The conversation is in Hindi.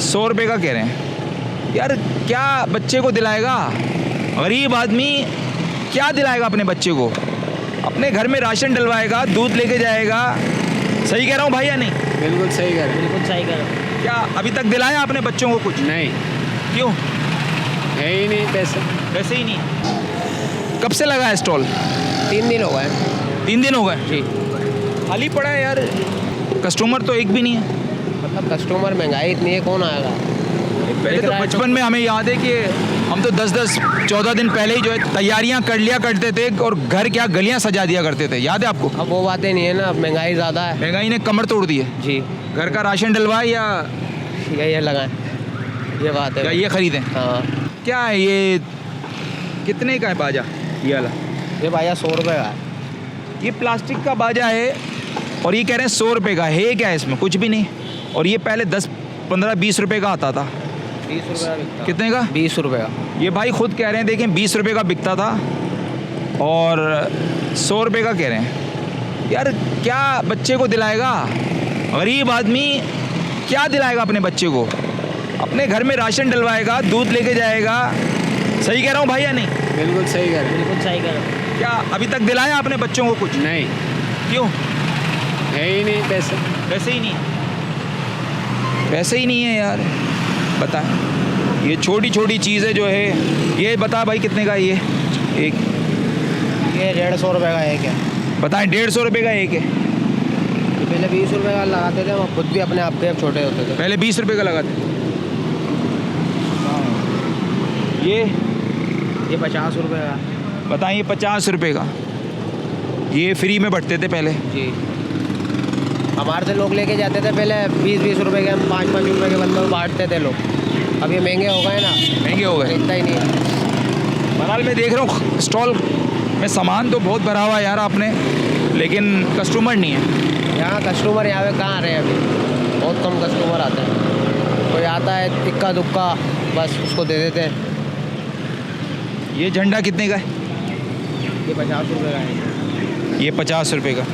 100 रुपये का कह रहे हैं यार। क्या बच्चे को दिलाएगा? गरीब आदमी क्या दिलाएगा अपने बच्चे को? अपने घर में राशन डलवाएगा, दूध लेके जाएगा। सही कह रहा हूँ भाई या नहीं? बिल्कुल सही कर बिल्कुल सही करो। क्या अभी तक दिलाया आपने बच्चों को कुछ? नहीं, क्यों? है ही नहीं पैसे। वैसे ही नहीं। कब से लगा है स्टॉल? 3 दिन हो गए 3 दिन हो गए जी। खाली पड़ा है यार, कस्टमर तो एक भी नहीं है। मतलब कस्टमर, महंगाई इतनी है, कौन आएगा? पहले तो बचपन में हमें याद है कि हम तो 10-10 14 दिन पहले ही जो है तैयारियां कर लिया करते थे और घर क्या गलियां सजा दिया करते थे। याद है आपको? अब वो बातें नहीं है ना, अब महंगाई ज़्यादा है महंगाई ने कमर तोड़ दी है। जी। घर का राशन डलवाए या ये लगाएं, ये बात है। या ये खरीदें? हाँ, क्या है ये? कितने का है बाजा ये वाला? ये भैया 100 रुपये का है। ये प्लास्टिक का बाजा है और ये कह रहे हैं 100 रुपये का है। क्या है इसमें? कुछ भी नहीं। और ये पहले 10, 15, 20 रुपये का आता था। 20 रुपये का बिकता। कितने का? 20 रुपये का। ये भाई खुद कह रहे हैं, देखें 20 रुपये का बिकता था और 100 रुपये का कह रहे हैं यार। क्या बच्चे को दिलाएगा? गरीब आदमी क्या दिलाएगा अपने बच्चे को? अपने घर में राशन डलवाएगा, दूध लेके जाएगा। सही कह रहा हूँ भाई या नहीं? बिल्कुल सही कर बिल्कुल सही करो। क्या अभी तक दिलाया आपने बच्चों को कुछ? नहीं, क्यों? है ही नहीं पैसे। वैसे ही नहीं। वैसे ही नहीं है यार। बता, ये छोटी छोटी चीज़ें जो है, ये बता भाई कितने का है ये एक? ये 150 रुपये का एक है। बताएं, 150 रुपये का एक है। ये पहले 20 रुपये का लगाते थे, हम खुद भी अपने आप के छोटे होते थे। पहले 20 रुपये का लगाते। ये 50 रुपये का। बताइए 50 रुपये का। ये फ्री में बंटते थे पहले। जी, हमारे से लोग लेके जाते थे पहले 20-20 रुपये के, हम 5-5 रुपये के बंदे में बांटते थे लोग। अब ये महंगे हो गए ना, महंगे हो गए। इतना ही नहीं है। बहरहाल मैं देख रहा हूँ स्टॉल में सामान तो बहुत भरा हुआ है यार आपने, लेकिन कस्टमर नहीं है। यहाँ कस्टमर यहाँ पे कहाँ आ रहे हैं अभी? बहुत कम कस्टमर आते हैं। कोई आता है इक्का दुक्का, बस उसको दे देते हैं। ये झंडा कितने का है? ये 50 रुपये का है। ये 50 रुपये का।